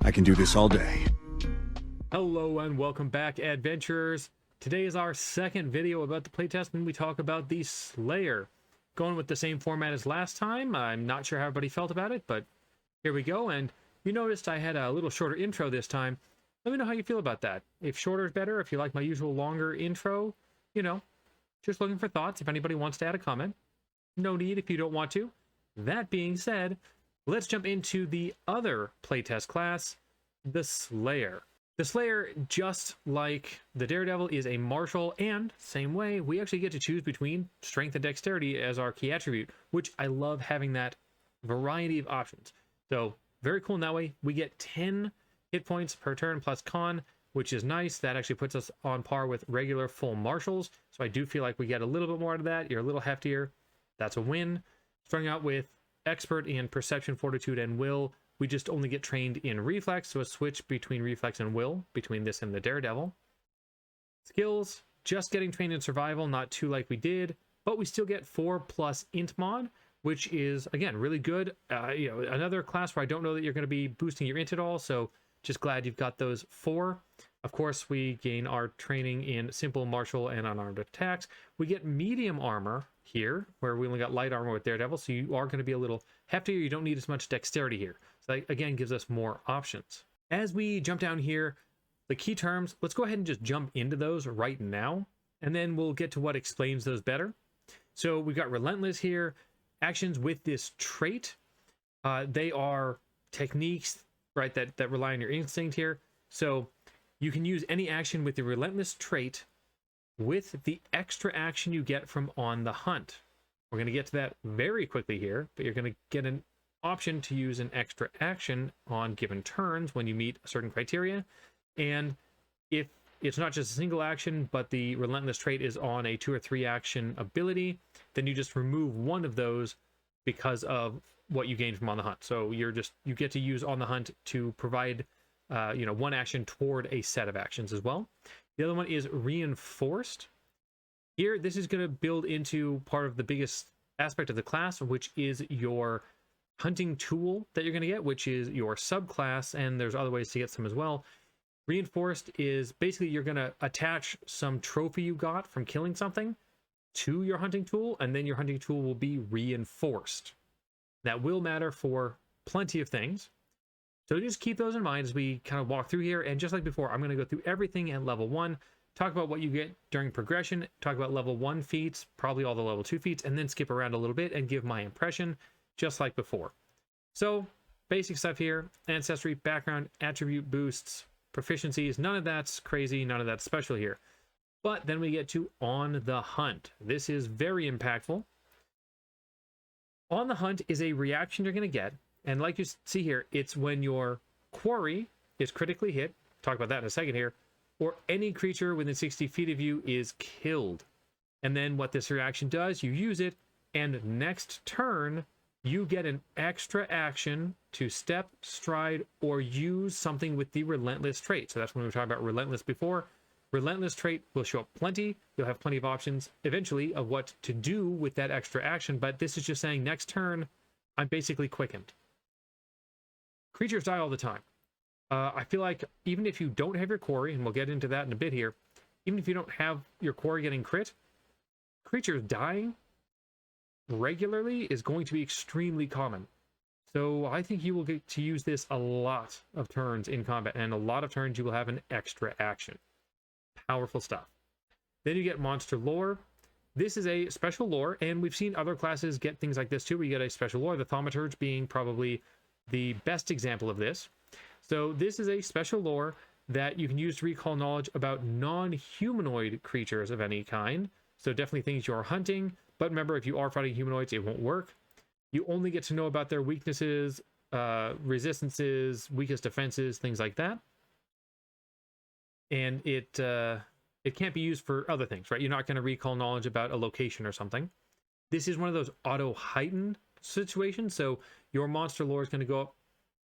I can do this all day. Hello and welcome back, adventurers. Today is our second video about the playtest, and we talk about the Slayer. Going with the same format as last time. I'm not sure how everybody felt about it, but here we go. And you noticed I had a little shorter intro this time. Let me know how you feel about that. If shorter is better, if you like my usual longer intro, you know, just looking for thoughts. If anybody wants to add a comment, no need if you don't want to. That being said, let's jump into the other playtest class, the Slayer. The Slayer, just like the Daredevil, is a martial, and same way, we actually get to choose between strength and dexterity as our key attribute, which I love having that variety of options. So very cool in that way. We get 10 hit points per turn plus con, which is nice. That actually puts us on par with regular full martials. So I do feel like we get a little bit more out of that. You're a little heftier. That's a win. Starting out with expert in perception, fortitude, and will. We just only get trained in reflex, so a switch between reflex and will, between this and the Daredevil. Skills, just getting trained in survival, not too like we did, but we still get 4+ int mod, which is, again, really good. Another class where I don't know that you're going to be boosting your int at all, so just glad you've got those 4. Of course, we gain our training in simple, martial, and unarmed attacks. We get medium armor here, where we only got light armor with Daredevil, so you are going to be a little heftier. You don't need as much dexterity here. So that, again, gives us more options. As we jump down here, the key terms, let's go ahead and just jump into those right now, and then we'll get to what explains those better. So we've got Relentless here. Actions with this trait, they are techniques, right, that rely on your instinct here. So you can use any action with the Relentless trait with the extra action you get from On the Hunt. We're going to get to that very quickly here, but you're going to get an option to use an extra action on given turns when you meet certain criteria. And if it's not just a single action, but the Relentless trait is on a 2 or 3 action ability, then you just remove one of those because of what you gained from On the Hunt. So you get to use On the Hunt to provide one action toward a set of actions as well. The other one is Reinforced. Here, this is going to build into part of the biggest aspect of the class, which is your hunting tool that you're going to get, which is your subclass, and there's other ways to get some as well. Reinforced is basically you're going to attach some trophy you got from killing something to your hunting tool, and then your hunting tool will be reinforced. That will matter for plenty of things. So just keep those in mind as we kind of walk through here. And just like before, I'm going to go through everything at level 1, talk about what you get during progression, talk about level 1 feats, probably all the level 2 feats, and then skip around a little bit and give my impression, just like before. So basic stuff here: ancestry, background, attribute boosts, proficiencies. None of that's crazy, none of that's special here. But then we get to On the Hunt. This is very impactful. On the Hunt is a reaction you're going to get. And like you see here, it's when your quarry is critically hit, talk about that in a second here, or any creature within 60 feet of you is killed. And then what this reaction does, you use it, and next turn, you get an extra action to step, stride, or use something with the Relentless trait. So that's when we were talking about Relentless before. Relentless trait will show up plenty. You'll have plenty of options eventually of what to do with that extra action, but this is just saying next turn, I'm basically quickened. Creatures die all the time. I feel like even if you don't have your quarry, and we'll get into that in a bit here, even if you don't have your quarry getting crit, creatures dying regularly is going to be extremely common. So I think you will get to use this a lot of turns in combat, and a lot of turns you will have an extra action. Powerful stuff. Then you get monster lore. This is a special lore, and we've seen other classes get things like this too, where you get a special lore, the Thaumaturge being probably the best example of this. So this is a special lore that you can use to recall knowledge about non-humanoid creatures of any kind. So definitely things you're hunting, but remember, if you are fighting humanoids, it won't work. You only get to know about their weaknesses, resistances, weakest defenses, things like that. And it can't be used for other things, right? You're not going to recall knowledge about a location or something. This is one of those auto-heightened situations, so your monster lore is going to go up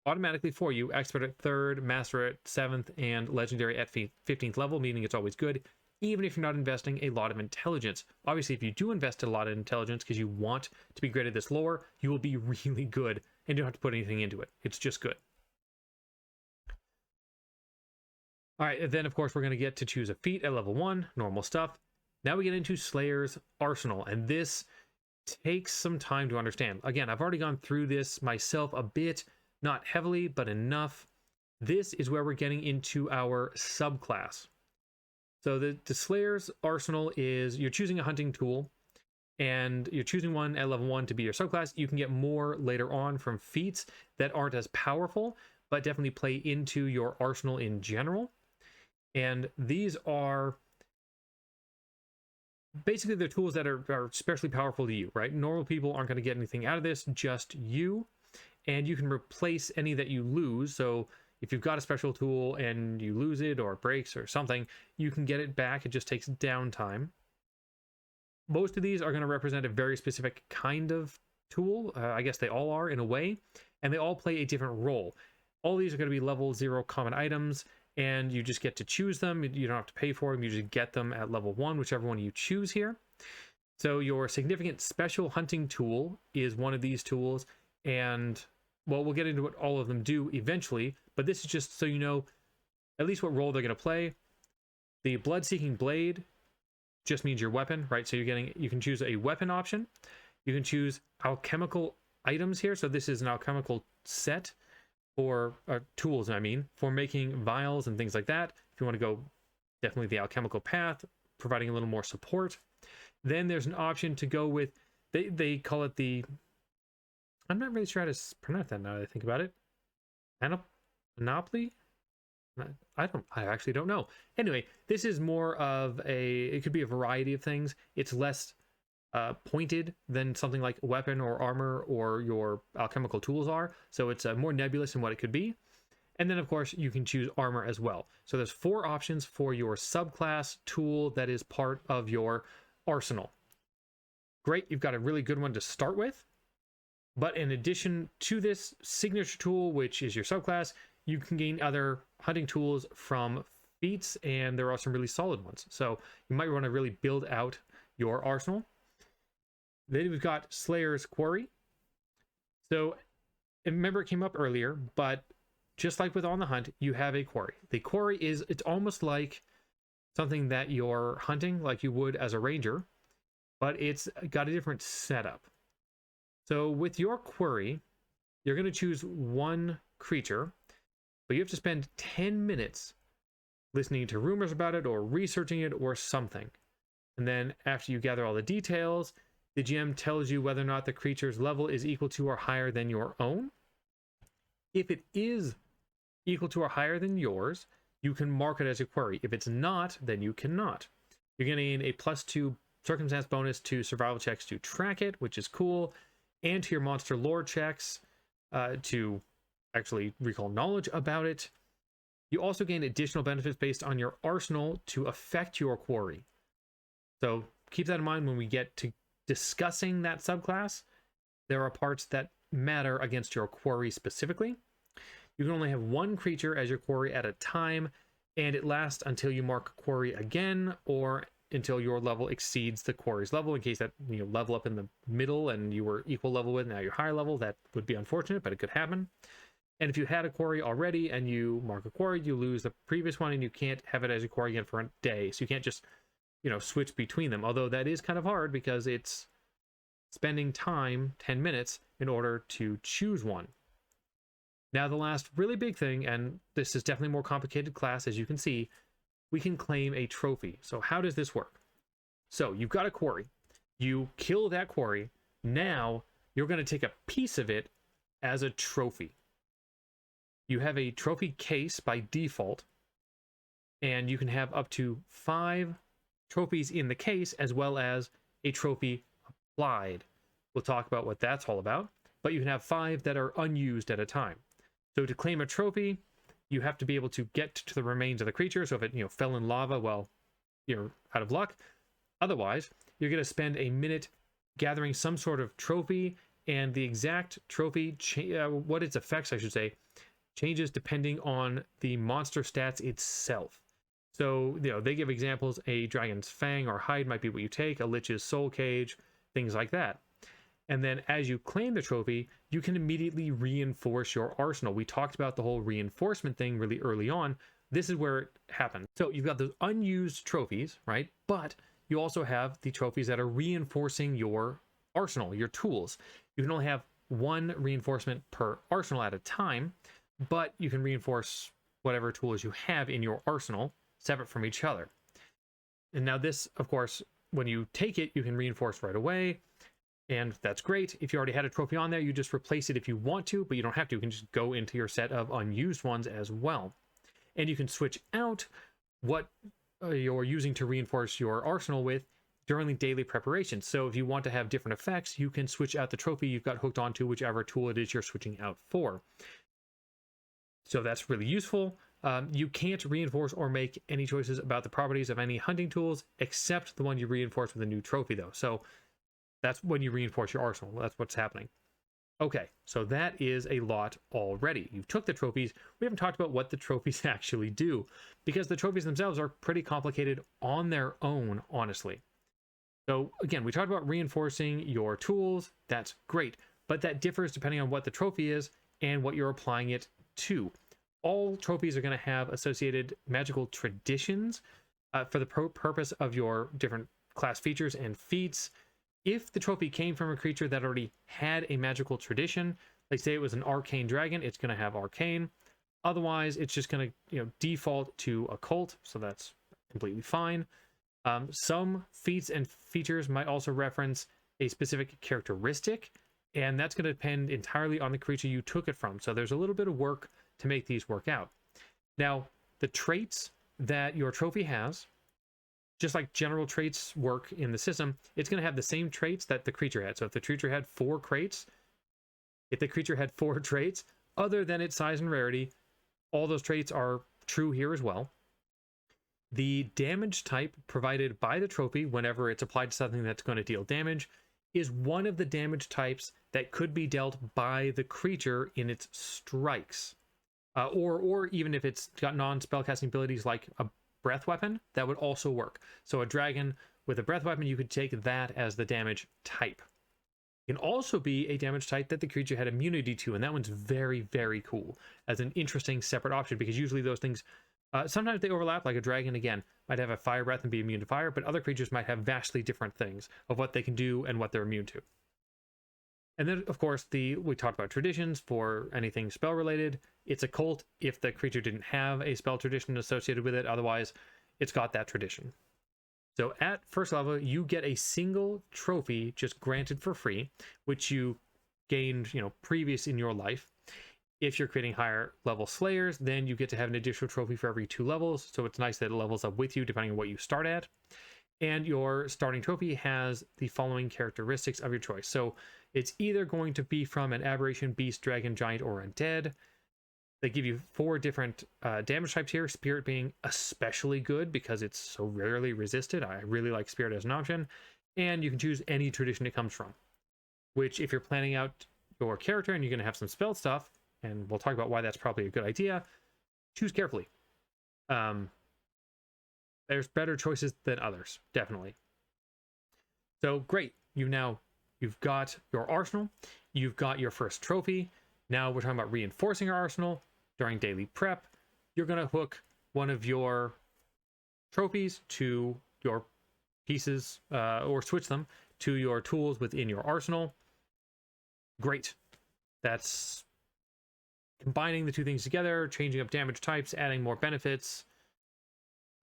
automatically for you, expert at 3rd, master at 7th, and legendary at 15th level, meaning it's always good, even if you're not investing a lot of intelligence. Obviously, if you do invest a lot of intelligence because you want to be great at this lore, you will be really good, and you don't have to put anything into it. It's just good. All right, and then of course we're going to get to choose a feat at level 1, normal stuff. Now we get into Slayer's Arsenal, and this takes some time to understand. Again, I've already gone through this myself a bit, not heavily, but enough. This is where we're getting into our subclass. So the Slayer's Arsenal is you're choosing a hunting tool, and you're choosing one at level 1 to be your subclass. You can get more later on from feats that aren't as powerful, but definitely play into your arsenal in general. And these are basically the tools that are especially powerful to you, right? Normal people aren't going to get anything out of this, just you. And you can replace any that you lose. So if you've got a special tool and you lose it or it breaks or something, you can get it back. It just takes downtime. Most of these are going to represent a very specific kind of tool. I guess they all are in a way, and they all play a different role. All these are going to be level 0 common items, and you just get to choose them. You don't have to pay for them. You just get them at level 1, whichever one you choose here. So your significant special hunting tool is one of these tools, and well, we'll get into what all of them do eventually, but this is just so you know at least what role they're going to play. The blood-seeking blade just means your weapon, right? So you can choose a weapon option. You can choose alchemical items here. So this is an alchemical set for tools, I mean, for making vials and things like that. If you want to go definitely the alchemical path, providing a little more support. Then there's an option to go with, they call it the, I'm not really sure how to pronounce that now that I think about it. Panoply? I actually don't know. Anyway, this is more of it could be a variety of things. It's less pointed than something like weapon or armor or your alchemical tools are. So it's more nebulous in what it could be. And then of course you can choose armor as well. So there's 4 options for your subclass tool that is part of your arsenal. Great, you've got a really good one to start with. But in addition to this signature tool, which is your subclass, you can gain other hunting tools from feats, and there are some really solid ones. So you might want to really build out your arsenal. Then we've got Slayer's Quarry. So remember it came up earlier, but just like with On the Hunt, you have a quarry. The quarry it's almost like something that you're hunting like you would as a ranger, but it's got a different setup. So with your quarry, you're going to choose one creature, but you have to spend 10 minutes listening to rumors about it or researching it or something. And then after you gather all the details, the GM tells you whether or not the creature's level is equal to or higher than your own. If it is equal to or higher than yours, you can mark it as a quarry. If it's not, then you cannot. You're going to gain a +2 circumstance bonus to survival checks to track it, which is cool, and to your monster lore checks to actually recall knowledge about it. You also gain additional benefits based on your arsenal to affect your quarry. So keep that in mind when we get to discussing that subclass. There are parts that matter against your quarry specifically. You can only have one creature as your quarry at a time, and it lasts until you mark quarry again or until your level exceeds the quarry's level. In case that level up in the middle and you were equal level with, now you're higher level, that would be unfortunate, but it could happen. And if you had a quarry already and you mark a quarry, you lose the previous one and you can't have it as a quarry again for a day. So you can't just switch between them, although that is kind of hard because it's spending time, 10 minutes, in order to choose one. Now the last really big thing, and this is definitely a more complicated class, as you can see, we can claim a trophy. So how does this work? So you've got a quarry. You kill that quarry. Now you're going to take a piece of it as a trophy. You have a trophy case by default, and you can have up to 5 trophies in the case as well as a trophy applied. We'll talk about what that's all about, but you can have 5 that are unused at a time. So to claim a trophy, you have to be able to get to the remains of the creature. So if it fell in lava, well, you're out of luck. Otherwise, you're going to spend a minute gathering some sort of trophy, and the exact trophy, what its effects, I should say, changes depending on the monster stats itself. So, they give examples. A dragon's fang or hide might be what you take, a lich's soul cage, things like that. And then as you claim the trophy, you can immediately reinforce your arsenal. We talked about the whole reinforcement thing really early on. This is where it happens. So you've got those unused trophies, right? But you also have the trophies that are reinforcing your arsenal, your tools. You can only have one reinforcement per arsenal at a time, but you can reinforce whatever tools you have in your arsenal separate from each other. And now this, of course, when you take it, you can reinforce right away. And that's great. If you already had a trophy on there, you just replace it if you want to, but you don't have to. You can just go into your set of unused ones as well. And you can switch out what you're using to reinforce your arsenal with during the daily preparation. So if you want to have different effects, you can switch out the trophy you've got hooked onto whichever tool it is you're switching out for. So that's really useful. You can't reinforce or make any choices about the properties of any hunting tools except the one you reinforce with a new trophy, though. So that's when you reinforce your arsenal. That's what's happening. Okay, so that is a lot already. You took the trophies. We haven't talked about what the trophies actually do, because the trophies themselves are pretty complicated on their own, honestly. So again, we talked about reinforcing your tools. That's great, but that differs depending on what the trophy is and what you're applying it to. All trophies are going to have associated magical traditions for the purpose of your different class features and feats. If the trophy came from a creature that already had a magical tradition, like say it was an arcane dragon, it's going to have arcane. Otherwise, it's just going to default to occult, so that's completely fine. Some feats and features might also reference a specific characteristic, and that's going to depend entirely on the creature you took it from. So there's a little bit of work to make these work out. Now, the traits that your trophy has, just like general traits work in the system, it's going to have the same traits that the creature had. So if the creature had 4 traits, other than its size and rarity, all those traits are true here as well. The damage type provided by the trophy whenever it's applied to something that's going to deal damage is one of the damage types that could be dealt by the creature in its strikes. Or even if it's got non-spellcasting abilities like a breath weapon, that would also work. So a dragon with a breath weapon, you could take that as the damage type. It can also be a damage type that the creature had immunity to, and that one's very, very cool as an interesting separate option, because usually those things, sometimes they overlap, like a dragon, again, might have a fire breath and be immune to fire, but other creatures might have vastly different things of what they can do and what they're immune to. And then, of course, we talked about traditions for anything spell related. It's occult if the creature didn't have a spell tradition associated with it. Otherwise, it's got that tradition. So at first level, you get a single trophy just granted for free, which you gained, previous in your life. If you're creating higher level slayers, then you get to have an additional trophy for every 2 levels. So it's nice that it levels up with you depending on what you start at. And your starting trophy has the following characteristics of your choice. So it's either going to be from an aberration, beast, dragon, giant, or undead. They give you 4 different damage types here, spirit being especially good because it's so rarely resisted. I really like spirit as an option. And you can choose any tradition it comes from, which if you're planning out your character and you're going to have some spell stuff, and we'll talk about why that's probably a good idea, choose carefully. There's better choices than others, definitely. So great, you've got your arsenal, you've got your first trophy. Now we're talking about reinforcing your arsenal during daily prep. You're going to hook one of your trophies to your pieces, or switch them to your tools within your arsenal. Great. That's combining the 2 things together, changing up damage types, adding more benefits.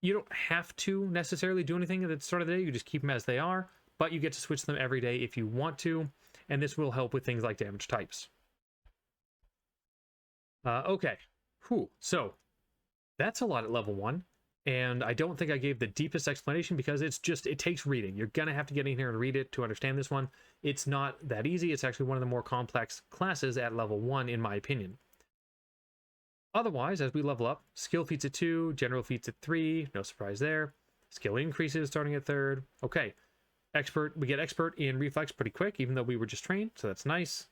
You don't have to necessarily do anything at the start of the day. You just keep them as they are, but you get to switch them every day if you want to, and this will help with things like damage types. Okay. So that's a lot at level 1, and I don't think I gave the deepest explanation because it takes reading. You're gonna have to get in here and read it to understand this one. It's not that easy. It's actually one of the more complex classes at level 1, in my opinion. Otherwise, as we level up, skill feats at 2, general feats at 3, no surprise there. Skill increases starting at 3rd. Okay, we get expert in reflex pretty quick, even though we were just trained, so that's nice.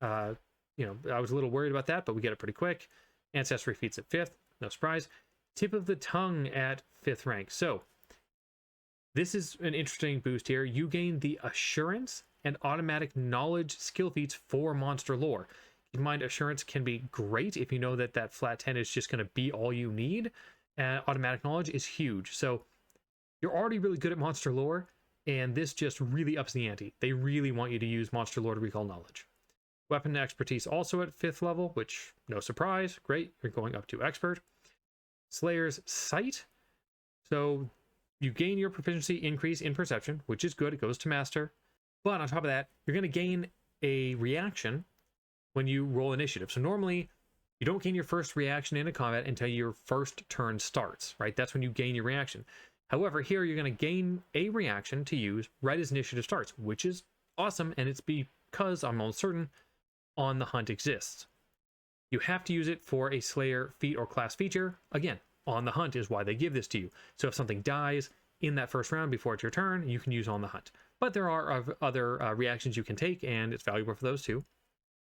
I was a little worried about that, but we get it pretty quick. Ancestry feats at 5th, no surprise. Tip of the tongue at 5th rank. So this is an interesting boost here. You gain the assurance and automatic knowledge skill feats for monster lore. Keep in mind, assurance can be great if you know that that flat 10 is just going to be all you need, and automatic knowledge is huge. So you're already really good at monster lore, and this just really ups the ante. They really want you to use monster lore to recall knowledge. Weapon expertise also at 5th level, which, no surprise, great, you're going up to expert. Slayer's sight, so you gain your proficiency increase in perception, which is good, it goes to master. But on top of that, you're going to gain a reaction when you roll initiative. So normally, you don't gain your first reaction in a combat until your first turn starts, right? That's when you gain your reaction. However, here you're going to gain a reaction to use right as initiative starts, which is awesome, and it's because I'm almost certain On the Hunt exists. You have to use it for a Slayer feat or class feature. Again, On the Hunt is why they give this to you. So if something dies in that first round before it's your turn, you can use On the Hunt. But there are other reactions you can take, and it's valuable for those too.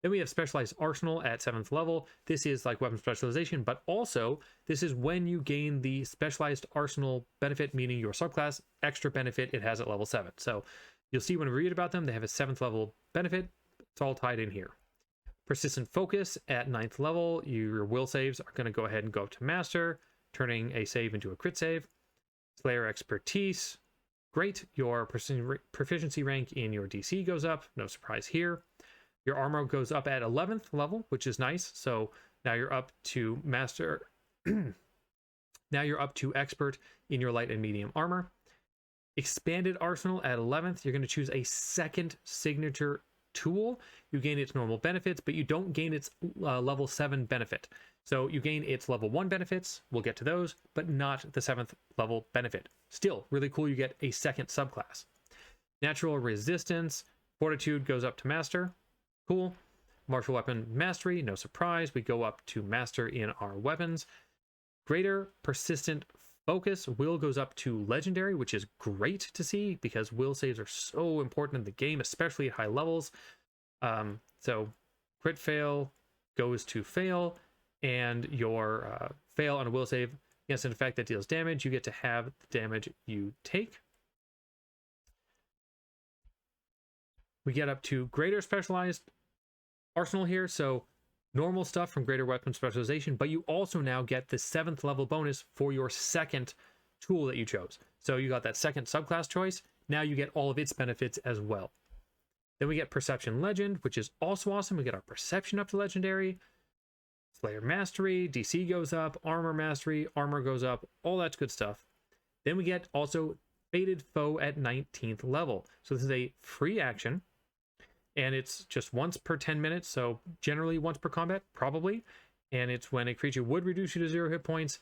Then we have Specialized Arsenal at 7th level. This is like weapon specialization, but also this is when you gain the Specialized Arsenal benefit, meaning your subclass extra benefit it has at level 7. So you'll see when we read about them, they have a 7th level benefit. It's all tied in here. Persistent Focus at 9th level. Your will saves are going to go ahead and go up to Master, turning a save into a crit save. Slayer Expertise. Great. Your proficiency rank in your DC goes up. No surprise here. Your armor goes up at 11th level, which is nice. So now you're up to master. Now you're up to expert in your light and medium armor. Expanded Arsenal at 11th. You're going to choose a second signature tool. You gain its normal benefits, but you don't gain its level 7 benefit. So you gain its level 1 benefits. We'll get to those, but not the 7th level benefit. Still, really cool. You get a second subclass. Natural Resistance. Fortitude goes up to master. Cool. Martial Weapon Mastery, no surprise. We go up to Master in our weapons. Greater Persistent Focus. Will goes up to Legendary, which is great to see because will saves are so important in the game, especially at high levels. So crit fail goes to fail, and your fail on a will save against an effect that deals damage, you get to have the damage you take. We get up to Greater Specialized Arsenal here, so normal stuff from Greater Weapon Specialization, but you also now get the 7th level bonus for your second tool that you chose. So you got that second subclass choice, now you get all of its benefits as well. Then we get Perception Legend, which is also awesome. We get our Perception up to Legendary. Slayer Mastery, DC goes up, Armor Mastery, Armor goes up, all that's good stuff. Then we get also Fated Foe at 19th level. So this is a free action, and it's just once per 10 minutes, so generally once per combat, probably. And it's when a creature would reduce you to 0 hit points.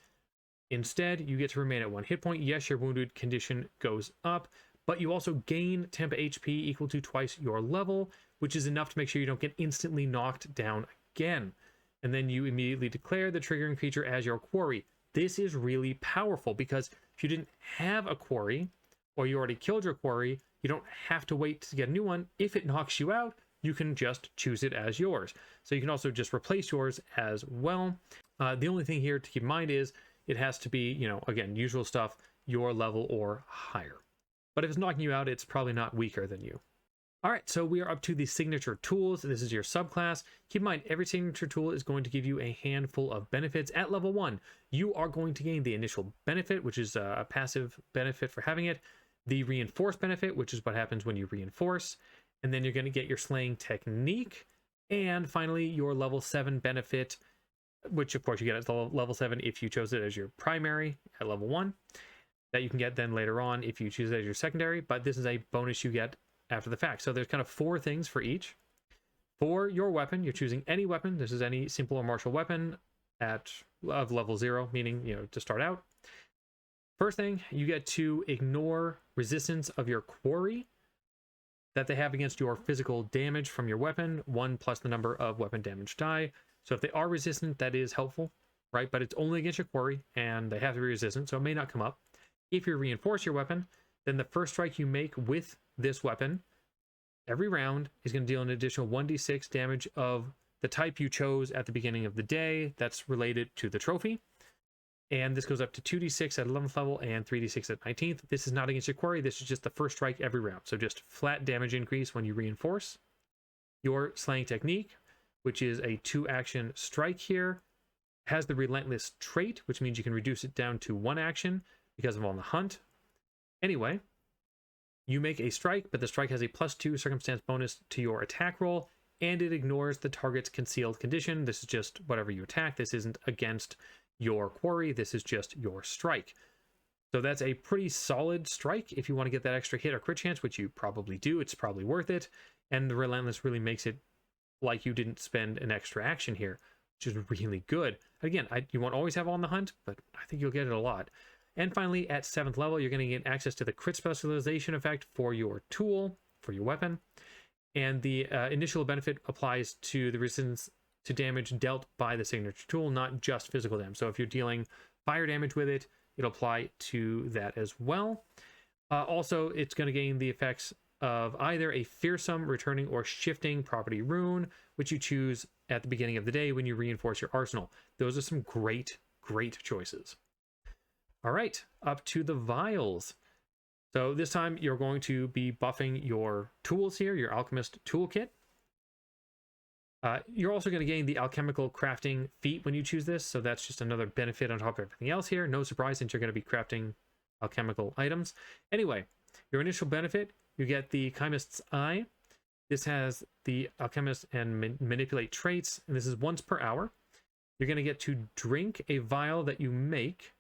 Instead, you get to remain at 1 hit point. Yes, your wounded condition goes up, but you also gain temp HP equal to twice your level, which is enough to make sure you don't get instantly knocked down again. And then you immediately declare the triggering creature as your quarry. This is really powerful because if you didn't have a quarry, or you already killed your quarry, you don't have to wait to get a new one. If it knocks you out, you can just choose it as yours. So you can also just replace yours as well. The only thing here to keep in mind is it has to be, you know, again, usual stuff, your level or higher. But if it's knocking you out, it's probably not weaker than you. All right, so we are up to the signature tools. This is your subclass. Keep in mind, every signature tool is going to give you a handful of benefits. At level 1, you are going to gain the initial benefit, which is a passive benefit for having it, the reinforce benefit, which is what happens when you reinforce, and then you're going to get your slaying technique, and finally your level 7 benefit, which of course you get at level 7 if you chose it as your primary at level 1, that you can get then later on if you choose it as your secondary, but this is a bonus you get after the fact. So there's kind of 4 things for each. For your weapon, you're choosing any weapon. This is any simple or martial weapon of level 0, meaning, you know, to start out. First thing, you get to ignore resistance of your quarry that they have against your physical damage from your weapon, 1 plus the number of weapon damage die. So if they are resistant, that is helpful, right? But it's only against your quarry, and they have to be resistant, so it may not come up. If you reinforce your weapon, then the first strike you make with this weapon every round is going to deal an additional 1d6 damage of the type you chose at the beginning of the day that's related to the trophy. And this goes up to 2d6 at 11th level and 3d6 at 19th. This is not against your quarry. This is just the first strike every round. So just flat damage increase when you reinforce. Your slaying technique, which is a 2-action strike here, has the relentless trait, which means you can reduce it down to 1 action because of on the hunt. Anyway, you make a strike, but the strike has a +2 circumstance bonus to your attack roll, and it ignores the target's concealed condition. This is just whatever you attack. This isn't against your quarry. This is just your strike. So that's a pretty solid strike if you want to get that extra hit or crit chance, which you probably do. It's probably worth it. And the relentless really makes it like you didn't spend an extra action here, which is really good. Again, you won't always have on the hunt, but I think you'll get it a lot. And finally, at 7th level, you're going to get access to the crit specialization effect for your tool, for your weapon. And the initial benefit applies to the resistance to damage dealt by the signature tool, not just physical damage. So if you're dealing fire damage with it, it'll apply to that as well. Also, it's going to gain the effects of either a fearsome, returning, or shifting property rune, which you choose at the beginning of the day when you reinforce your arsenal. Those are some great, great choices. All right, up to the vials. So this time you're going to be buffing your tools here, your alchemist toolkit. You're also going to gain the alchemical crafting feat when you choose this, so that's just another benefit on top of everything else here. No surprise since you're going to be crafting alchemical items. Anyway, your initial benefit, you get the chemist's eye. This has the alchemist and manipulate traits, and this is once per hour. You're going to get to drink a vial that you make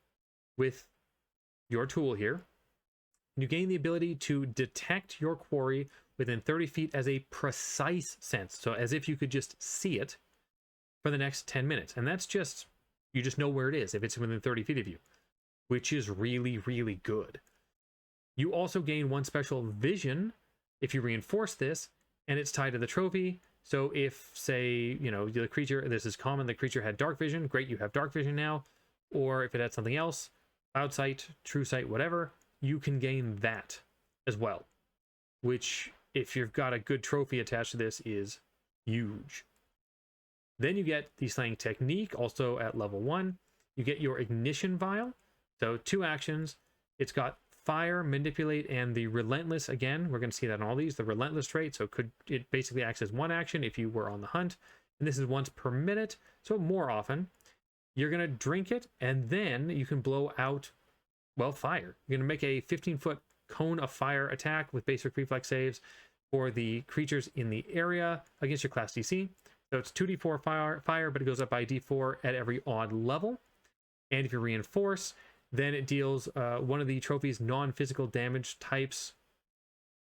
with your tool here. You gain the ability to detect your quarry within 30 feet as a precise sense, so as if you could just see it for the next 10 minutes. And that's just, you just know where it is if it's within 30 feet of you, which is really, really good. You also gain 1 special vision if you reinforce this, and it's tied to the trophy. So if, say, you know, the creature, this is common, the creature had dark vision, great, you have dark vision now. Or if it had something else, cloud sight, true sight, whatever, you can gain that as well, which, if you've got a good trophy attached to this, is huge. Then you get the slaying technique, also at level 1. You get your ignition vial, so 2 actions. It's got fire, manipulate, and the relentless. Again, we're going to see that in all these, the relentless trait, so it basically acts as 1 action if you were on the hunt, and this is once per minute, so more often. You're going to drink it, and then you can blow out, well, fire. You're going to make a 15-foot cone of fire attack with basic reflex saves for the creatures in the area against your class DC. So it's 2d4 fire, but it goes up by d4 at every odd level. And if you reinforce, then it deals one of the trophy's non-physical damage types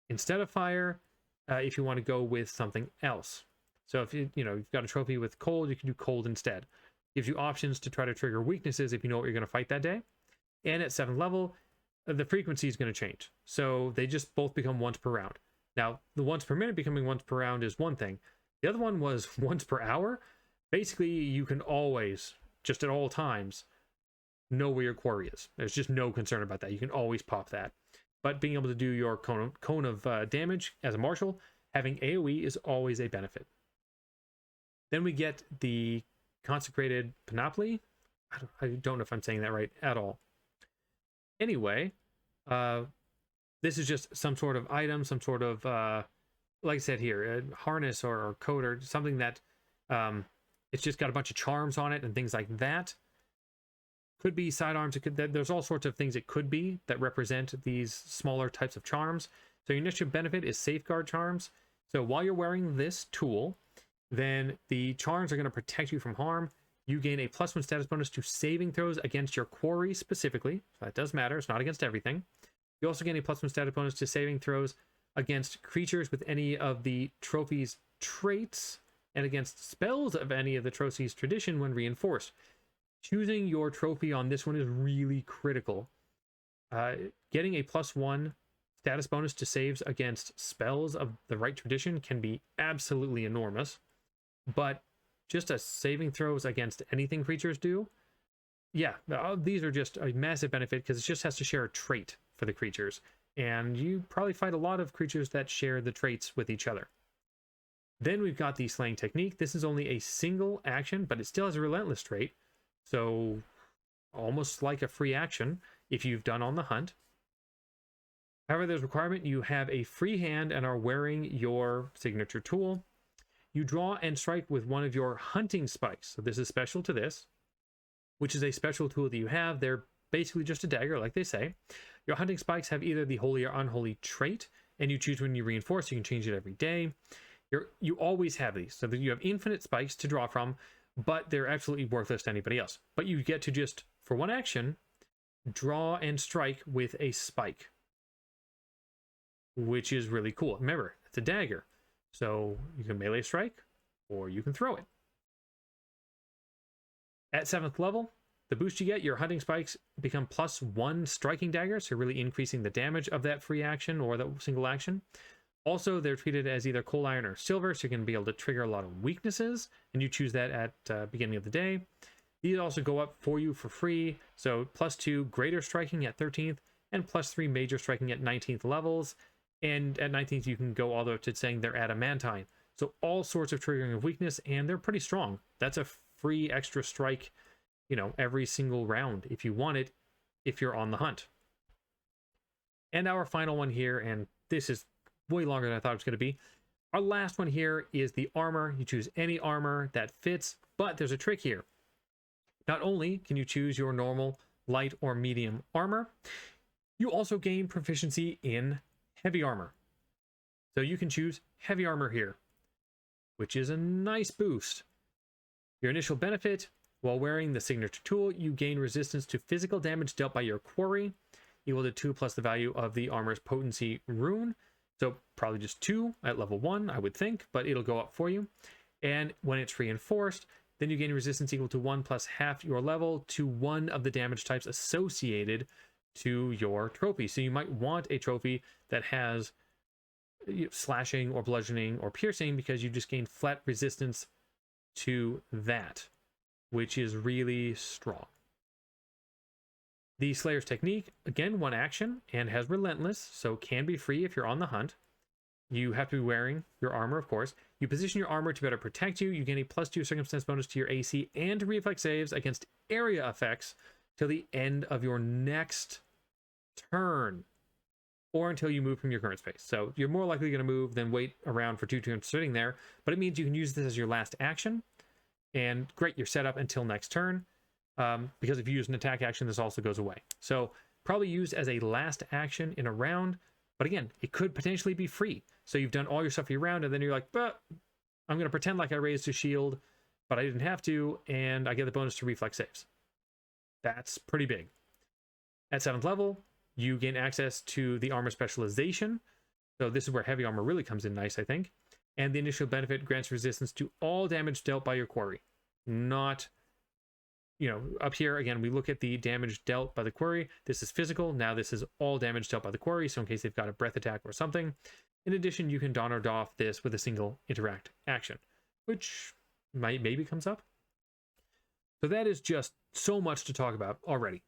instead of fire, if you want to go with something else. So if you've got a trophy with cold, you can do cold instead. Gives you options to try to trigger weaknesses if you know what you're going to fight that day. And at 7th level, the frequency is going to change. So they just both become once per round. Now, the once per minute becoming once per round is one thing. The other one was once per hour. Basically, you can always, just at all times, know where your quarry is. There's just no concern about that. You can always pop that. But being able to do your cone of damage as a marshal, having AoE is always a benefit. Then we get the consecrated panoply. I don't know if I'm saying that right at all. Anyway, this is just some sort of item, some sort of, like I said here, a harness or coat or something that it's just got a bunch of charms on it and things like that. Could be sidearms. There's all sorts of things it could be that represent these smaller types of charms. So your initial benefit is safeguard charms. So while you're wearing this tool, then the charms are going to protect you from harm. You gain a +1 status bonus to saving throws against your quarry specifically. So that does matter. It's not against everything. You also gain a +1 status bonus to saving throws against creatures with any of the trophy's traits and against spells of any of the trophy's tradition when reinforced. Choosing your trophy on this one is really critical. Getting a +1 status bonus to saves against spells of the right tradition can be absolutely enormous. But just as saving throws against anything creatures do, yeah, these are just a massive benefit because it just has to share a trait for the creatures. And you probably fight a lot of creatures that share the traits with each other. Then we've got the slaying technique. This is only a single action, but it still has a relentless trait. So almost like a free action if you've done On the Hunt. However, there's a requirement. You have a free hand and are wearing your signature tool. You draw and strike with one of your hunting spikes. So this is special to this, which is a special tool that you have. They're basically just a dagger, like they say. Your hunting spikes have either the holy or unholy trait, and you choose when you reinforce. You can change it every day. You always have these, so that you have infinite spikes to draw from, but they're absolutely worthless to anybody else. But you get to just, for one action, draw and strike with a spike, which is really cool. Remember, it's a dagger, so you can melee strike or you can throw it. At 7th level, the boost you get, your hunting spikes become +1 striking daggers, so you're really increasing the damage of that free action or that single action. Also, they're treated as either coal iron or silver, so you're going to be able to trigger a lot of weaknesses, and you choose that at beginning of the day. These also go up for you for free, so +2 greater striking at 13th, and +3 major striking at 19th levels, and at 19th you can go all the way up to saying they're adamantine. So all sorts of triggering of weakness, and they're pretty strong. That's a free extra strike, you know, every single round if you want it, if you're on the hunt. And our final one here, and this is way longer than I thought it was going to be. Our last one here is the armor. You choose any armor that fits, but there's a trick here. Not only can you choose your normal, light, or medium armor, you also gain proficiency in heavy armor. So you can choose heavy armor here, which is a nice boost. Your initial benefit, while wearing the signature tool, you gain resistance to physical damage dealt by your quarry, equal to 2 plus the value of the armor's potency rune. So probably just 2 at level 1, I would think, but it'll go up for you. And when it's reinforced, then you gain resistance equal to 1 plus half your level to one of the damage types associated to your trophy. So you might want a trophy that has slashing or bludgeoning or piercing, because you just gain flat resistance to that, which is really strong. The Slayer's technique, again, one action and has relentless, so can be free if you're on the hunt. You have to be wearing your armor, of course. You position your armor to better protect you. You gain a +2 circumstance bonus to your AC and reflex saves against area effects till the end of your next turn, or until you move from your current space. So you're more likely going to move than wait around for 2 turns sitting there, but it means you can use this as your last action. And great, you're set up until next turn. Because if you use an attack action, this also goes away. So probably used as a last action in a round, but again, it could potentially be free. So you've done all your stuff for your round, and then you're like, but I'm going to pretend like I raised a shield, but I didn't have to, and I get the bonus to reflex saves. That's pretty big. At 7th level, you gain access to the armor specialization. So this is where heavy armor really comes in nice, I think. And the initial benefit grants resistance to all damage dealt by your quarry. Not, you know, up here, again, we look at the damage dealt by the quarry. This is physical. Now this is all damage dealt by the quarry, so in case they've got a breath attack or something. In addition, you can don or doff this with a single interact action, which maybe comes up. So that is just so much to talk about already.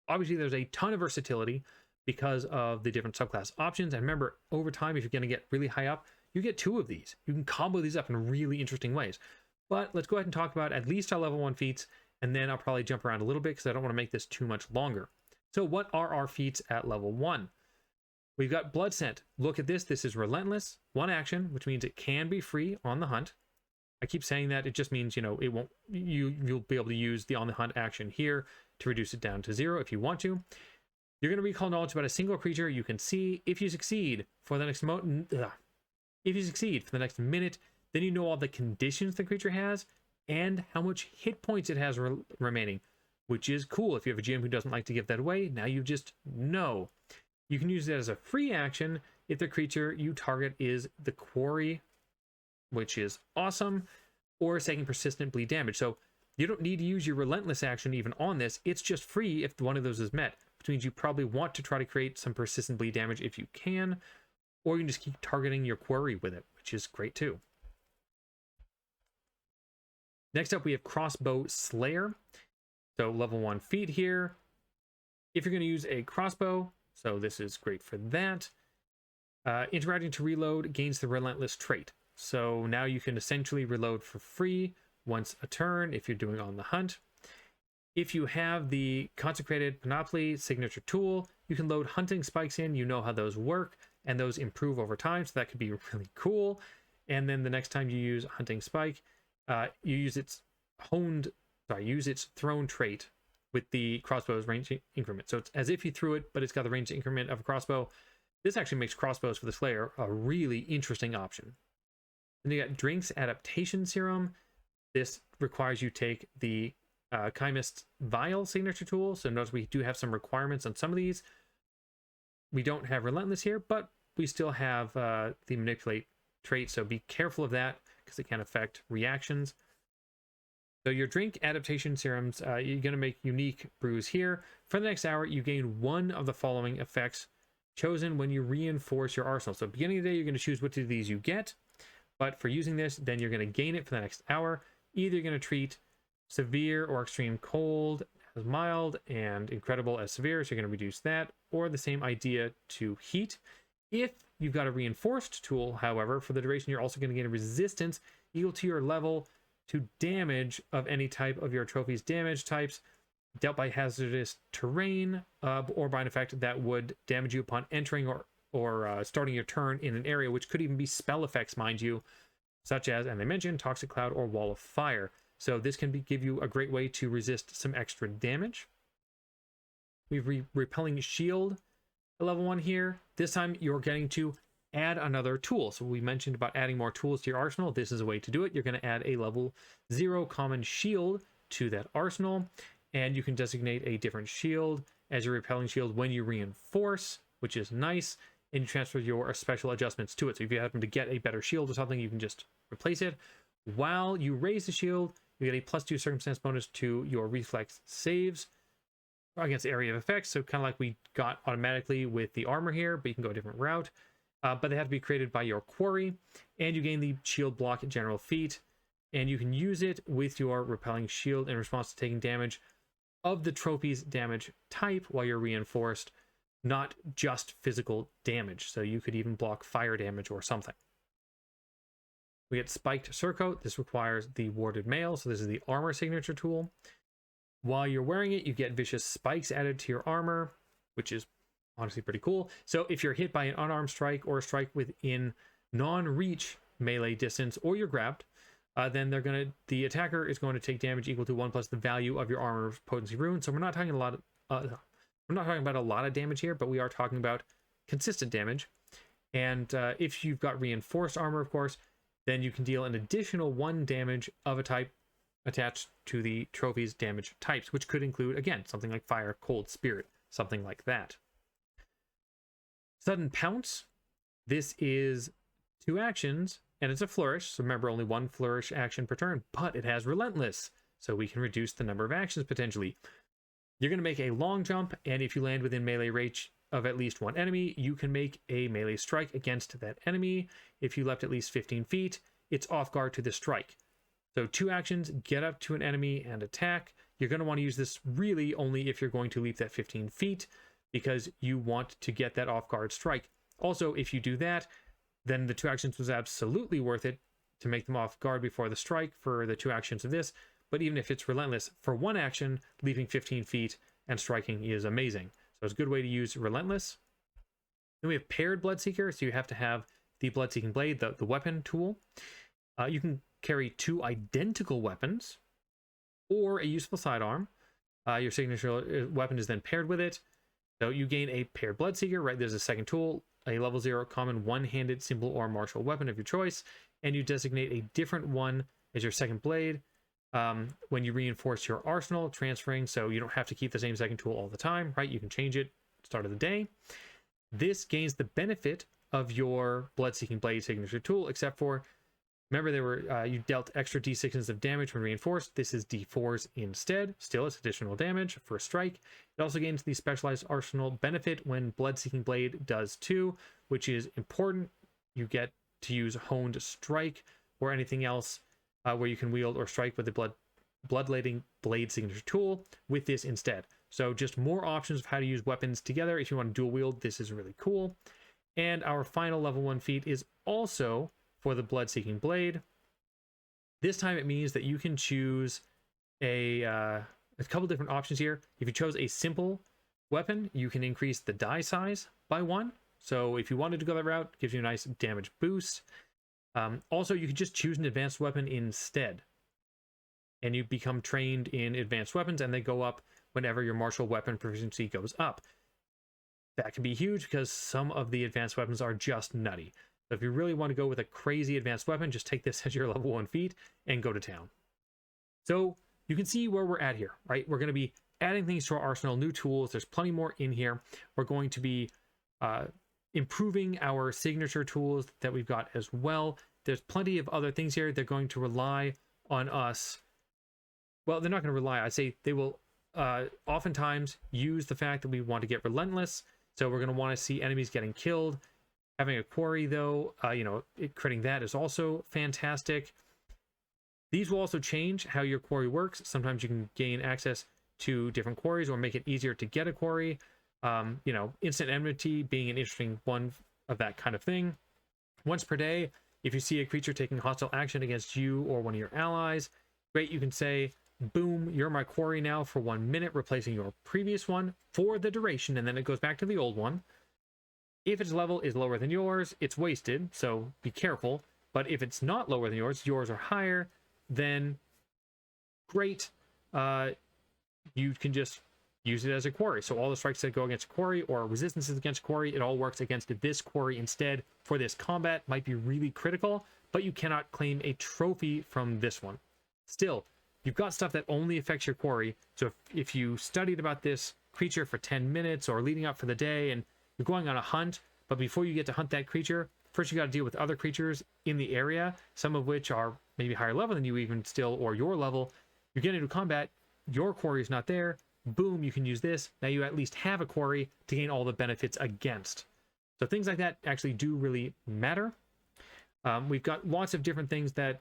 Obviously, there's a ton of versatility because of the different subclass options. And remember, over time, if you're going to get really high up, you get 2 of these. You can combo these up in really interesting ways. But let's go ahead and talk about at least our level 1 feats, and then I'll probably jump around a little bit because I don't want to make this too much longer. So what are our feats at level 1? We've got Blood Scent. Look at this. This is relentless, 1 action, which means it can be free on the hunt. I keep saying that. It just means, you know, it won't. You'll be able to use the on the hunt action here to reduce it down to 0 if you want to. You're going to recall knowledge about a single creature you can see. If you succeed for the next minute, then you know all the conditions the creature has and how much hit points it has remaining, which is cool. If you have a GM who doesn't like to give that away, now you just know. You can use that as a free action if the creature you target is the quarry, which is awesome, or is taking persistent bleed damage. So you don't need to use your relentless action even on this. It's just free if one of those is met, which means you probably want to try to create some persistent bleed damage if you can, or you can just keep targeting your quarry with it, which is great too. Next up, we have Crossbow Slayer. So level 1 feat here. If you're going to use a crossbow, so this is great for that. Interacting to reload gains the relentless trait. So now you can essentially reload for free once a turn if you're doing on the hunt. If you have the Consecrated Panoply signature tool, you can load hunting spikes in. You know how those work, and those improve over time, so that could be really cool. And then the next time you use hunting spike, you use its thrown trait with the crossbow's range increment. So it's as if you threw it, but it's got the range increment of a crossbow. This actually makes crossbows for the Slayer a really interesting option. Then you got Drink's Adaptation Serum. This requires you take the Chemist's Vial signature tool. So notice we do have some requirements on some of these. We don't have Relentless here, but we still have the Manipulate trait. So be careful of that because it can affect reactions. So your Drink Adaptation Serums, you're going to make unique brews here. For the next hour, you gain one of the following effects chosen when you reinforce your arsenal. So beginning of the day, you're going to choose which of these you get. But for using this, then you're going to gain it for the next hour. Either you're going to treat severe or extreme cold as mild and incredible as severe, so you're going to reduce that, or the same idea to heat. If you've got a reinforced tool, however, for the duration, you're also going to gain a resistance equal to your level to damage of any type of your trophy's damage types dealt by hazardous terrain or by an effect that would damage you upon entering or starting your turn in an area, which could even be spell effects, mind you, such as, and they mentioned, Toxic Cloud or Wall of Fire. So this can give you a great way to resist some extra damage. We have Repelling Shield at level 1 here. This time you're getting to add another tool. So we mentioned about adding more tools to your arsenal. This is a way to do it. You're going to add a level 0 common shield to that arsenal, and you can designate a different shield as your repelling shield when you reinforce, which is nice, and you transfer your special adjustments to it. So if you happen to get a better shield or something, you can just replace it. While you raise the shield, you get a +2 circumstance bonus to your reflex saves against area of effects. So kind of like we got automatically with the armor here, but you can go a different route. But they have to be created by your quarry, and you gain the shield block general feat, and you can use it with your repelling shield in response to taking damage of the trophy's damage type while you're reinforced, not just physical damage. So you could even block fire damage or something. We get Spiked Surcoat. This requires the Warded Mail, so this is the armor signature tool. While you're wearing it, you get vicious spikes added to your armor, which is honestly pretty cool. So if you're hit by an unarmed strike or a strike within non-reach melee distance, or you're grabbed, then the attacker is going to take damage equal to 1 plus the value of your armor's potency rune. So we're not talking about a lot of damage here, but we are talking about consistent damage. And if you've got reinforced armor, of course, then you can deal an additional 1 damage of a type attached to the trophy's damage types, which could include, again, something like fire, cold, spirit, something like that. Sudden Pounce. This is 2 actions, and it's a flourish. So remember, only 1 flourish action per turn, but it has Relentless, so we can reduce the number of actions potentially. You're going to make a long jump, and if you land within melee range of at least 1 enemy, you can make a melee strike against that enemy. If you left at least 15 feet, it's off guard to the strike. So 2 actions, get up to an enemy and attack. You're going to want to use this really only if you're going to leap that 15 feet, because you want to get that off guard strike. Also, if you do that, then the 2 actions was absolutely worth it to make them off guard before the strike for the 2 actions of this. But even if it's Relentless, for 1 action, leaping 15 feet and striking is amazing. So it's a good way to use Relentless. Then we have Paired Bloodseeker, so you have to have the Bloodseeking Blade, the weapon tool. You can carry 2 identical weapons or a useful sidearm. Your signature weapon is then paired with it. So you gain a Paired Bloodseeker, right? There's a second tool, a level 0 common one-handed simple or martial weapon of your choice, and you designate a different one as your second blade when you reinforce your arsenal, transferring, so you don't have to keep the same second tool all the time, right? You can change it at the start of the day. This gains the benefit of your Bloodseeking Blade signature tool, except for, remember, you dealt extra d6s of damage when reinforced. This is d4s instead. Still, it's additional damage for a strike. It also gains the specialized arsenal benefit when Bloodseeking Blade does too, which is important. You get to use Honed Strike or anything else where you can wield or strike with the Bloodlading Blade signature tool with this instead. So just more options of how to use weapons together. If you want to dual wield, this is really cool. And our final level 1 feat is also for the Bloodseeking Blade. This time it means that you can choose a a couple different options here. If you chose a simple weapon, you can increase the die size by 1. So if you wanted to go that route, it gives you a nice damage boost. Also, you could just choose an advanced weapon instead, and you become trained in advanced weapons, and they go up whenever your martial weapon proficiency goes up. That can be huge because some of the advanced weapons are just nutty. So if you really want to go with a crazy advanced weapon, just take this as your level 1 feat and go to town. So you can see where we're at here, right? We're going to be adding things to our arsenal, new tools. There's plenty more in here. We're going to be improving our signature tools that we've got as well. There's plenty of other things here. They're going to rely on us. Well, they're not going to rely. I'd say they will oftentimes use the fact that we want to get relentless. So we're going to want to see enemies getting killed. Having a quarry, though, critting that is also fantastic. These will also change how your quarry works. Sometimes you can gain access to different quarries or make it easier to get a quarry. Instant enmity being an interesting one of that kind of thing. Once per day, if you see a creature taking hostile action against you or one of your allies, great, you can say, boom, you're my quarry now for 1 minute, replacing your previous one for the duration, and then it goes back to the old one. If its level is lower than yours, it's wasted, so be careful. But if it's not lower than yours are higher, then great. You can just use it as a quarry. So all the strikes that go against a quarry or resistances against quarry, it all works against this quarry instead. For this combat, might be really critical, but you cannot claim a trophy from this one. Still, you've got stuff that only affects your quarry. So if you studied about this creature for 10 minutes or leading up for the day and you're going on a hunt, but before you get to hunt that creature, first you got to deal with other creatures in the area, some of which are maybe higher level than you even still, or your level. You get into combat, your quarry is not there, boom, you can use this. Now you at least have a quarry to gain all the benefits against. So things like that actually do really matter. We've got lots of different things that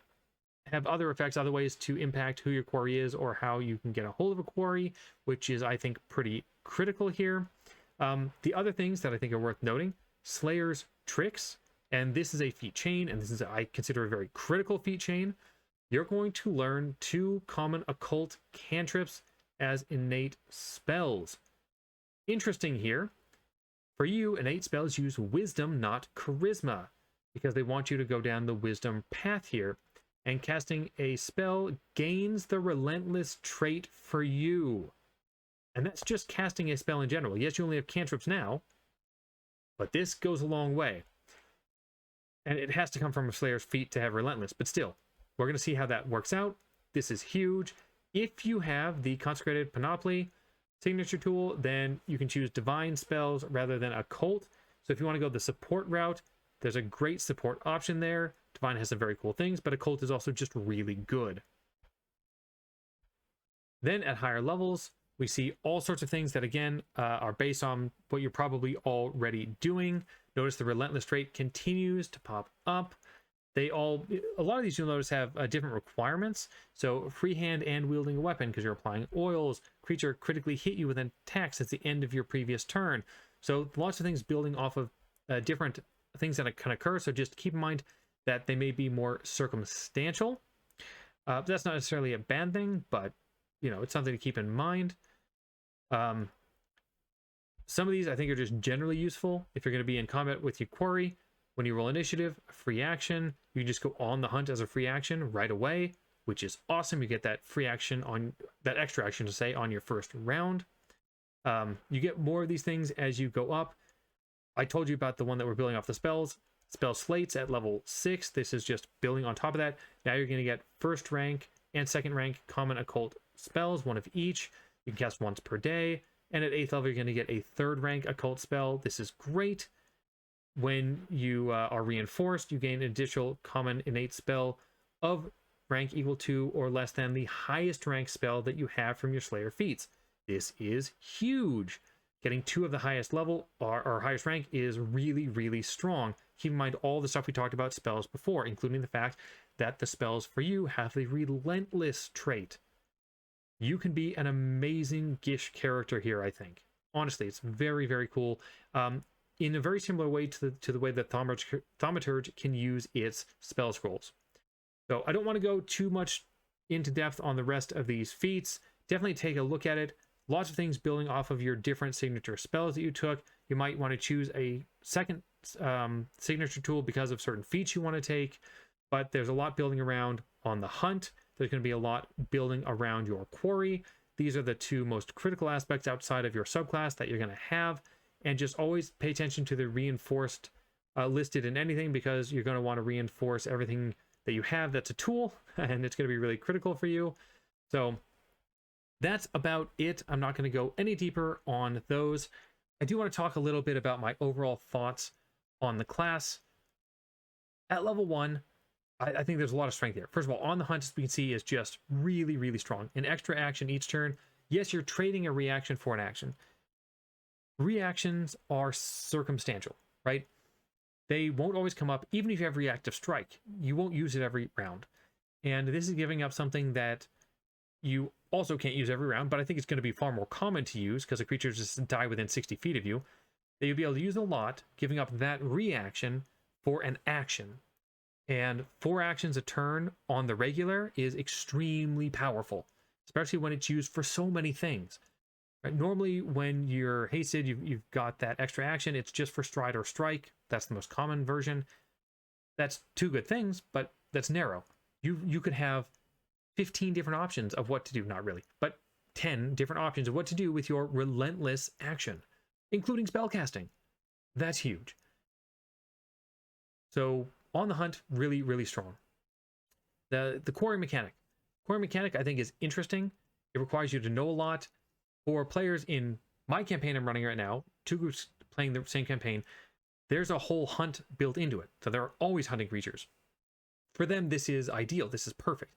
have other effects, other ways to impact who your quarry is or how you can get a hold of a quarry, which is, I think, pretty critical here. The other things that I think are worth noting, Slayer's Tricks, and this is a feat chain, and this is, I consider, a very critical feat chain. You're going to learn 2 common occult cantrips as innate spells. Interesting here, for you, innate spells use wisdom, not charisma, because they want you to go down the wisdom path here. And casting a spell gains the relentless trait for you. And that's just casting a spell in general. Yes, you only have cantrips now, but this goes a long way. And it has to come from a Slayer's feat to have relentless, but still, we're going to see how that works out. This is huge. If you have the Consecrated Panoply signature tool, then you can choose divine spells rather than occult. So if you want to go the support route, there's a great support option there. Divine has some very cool things, but occult is also just really good. Then at higher levels, we see all sorts of things that, again, are based on what you're probably already doing. Notice the relentless trait continues to pop up. A lot of these you'll notice have different requirements. So freehand and wielding a weapon because you're applying oils. Creature critically hit you with an attack since the end of your previous turn. So lots of things building off of different things that can occur. So just keep in mind that they may be more circumstantial. That's not necessarily a bad thing, but it's something to keep in mind. Some of these I think are just generally useful if you're going to be in combat with your quarry. When you roll initiative, a free action, you can just go on the hunt as a free action right away, which is awesome. You get that free action on that extra action to say on your first round. You get more of these things as you go up. I told you about the one that we're building off the spells. Spell slates at level 6. This is just building on top of that. Now you're going to get first rank and second rank common occult spells, one of each. You can cast once per day. And at 8th level, you're going to get a third rank occult spell. This is great. When you are reinforced, you gain an additional common innate spell of rank equal to or less than the highest rank spell that you have from your Slayer feats. This is huge. Getting 2 of the highest level or highest rank is really, really strong. Keep in mind all the stuff we talked about spells before, including the fact that the spells for you have the relentless trait. You can be an amazing Gish character here, I think. Honestly, it's very, very cool. In a very similar way to the way that Thaumaturge can use its spell scrolls. So I don't want to go too much into depth on the rest of these feats. definitely take a look at it. Lots of things building off of your different signature spells that you took. You might want to choose a second signature tool because of certain feats you want to take, but there's a lot building around on the hunt. There's going to be a lot building around your quarry. These are the two most critical aspects outside of your subclass that you're going to have. And just always pay attention to the reinforced listed in anything, because you're going to want to reinforce everything that you have that's a tool, and it's going to be really critical for you. So that's about it. I'm not going to go any deeper on those. I do want to talk a little bit about my overall thoughts on the class. At level 1, I think there's a lot of strength there. First of all, on the hunt, as we can see, is just really, really strong. An extra action each turn. Yes, you're trading a reaction for an action. Reactions are circumstantial, right? They won't always come up. Even if you have reactive strike, you won't use it every round. And this is giving up something that you also can't use every round, but I think it's going to be far more common to use because the creatures just die within 60 feet of you. That you'll be able to use a lot, giving up that reaction for an action. And 4 actions a turn on the regular is extremely powerful, especially when it's used for so many things. Right? Normally, when you're hasted, you've got that extra action. It's just for stride or strike. That's the most common version. That's 2 good things, but that's narrow. You could have 15 different options of what to do. Not really, but 10 different options of what to do with your relentless action, including spellcasting. That's huge. So on the hunt, really, really strong. The quarry mechanic. Quarry mechanic, I think, is interesting. It requires you to know a lot. For players in my campaign I'm running right now, 2 groups playing the same campaign, there's a whole hunt built into it. So they're always hunting creatures. For them, this is ideal. This is perfect.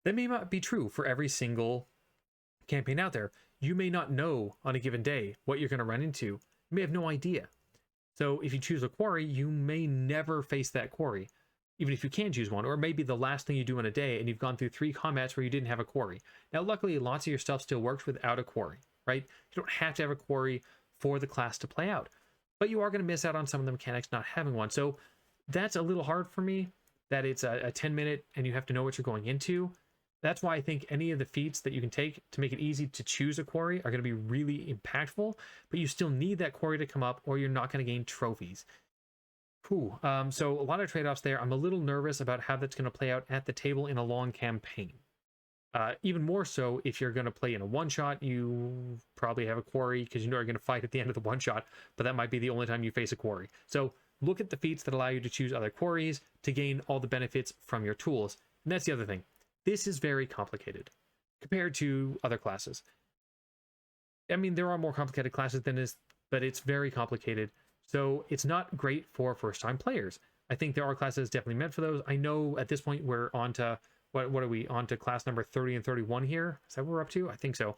That may not be true for every single campaign out there. You may not know on a given day what you're going to run into. You may have no idea. So if you choose a quarry, you may never face that quarry, even if you can choose one, or maybe the last thing you do in a day and you've gone through 3 combats where you didn't have a quarry. Now, luckily, lots of your stuff still works without a quarry, right? You don't have to have a quarry for the class to play out, but you are going to miss out on some of the mechanics not having one. So that's a little hard for me, that it's a 10-minute and you have to know what you're going into. That's why I think any of the feats that you can take to make it easy to choose a quarry are going to be really impactful, but you still need that quarry to come up or you're not going to gain trophies. So a lot of trade-offs there. I'm a little nervous about how that's going to play out at the table in a long campaign. Even more so if you're going to play in a one-shot, you probably have a quarry because you know you're going to fight at the end of the one-shot, but that might be the only time you face a quarry. So look at the feats that allow you to choose other quarries to gain all the benefits from your tools. And that's the other thing. This is very complicated compared to other classes. I mean, there are more complicated classes than this, but it's very complicated. So it's not great for first-time players. I think there are classes definitely meant for those. I know at this point we're on to, what are we, on to class number 30 and 31 here? Is that what we're up to? I think so.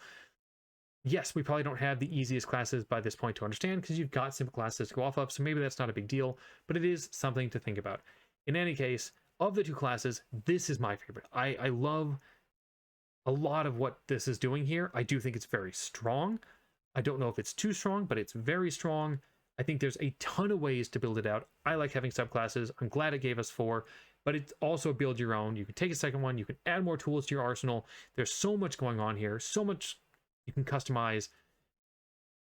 Yes, we probably don't have the easiest classes by this point to understand because you've got simple classes to go off of, so maybe that's not a big deal, but it is something to think about. In any case, of the 2 classes, this is my favorite. I love a lot of what this is doing here. I do think it's very strong. I don't know if it's too strong, but it's very strong. I think there's a ton of ways to build it out. I like having subclasses. I'm glad it gave us 4, but it's also build your own. You can take a second one. You can add more tools to your arsenal. There's so much going on here, so much you can customize.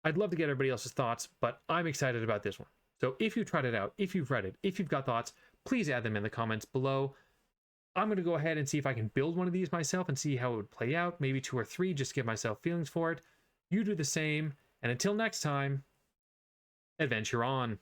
I'd love to get everybody else's thoughts, but I'm excited about this one. So if you tried it out, if you've read it, if you've got thoughts, please add them in the comments below. I'm going to go ahead and see if I can build one of these myself and see how it would play out. Maybe 2 or 3, just to give myself feelings for it. You do the same, and until next time, adventure on.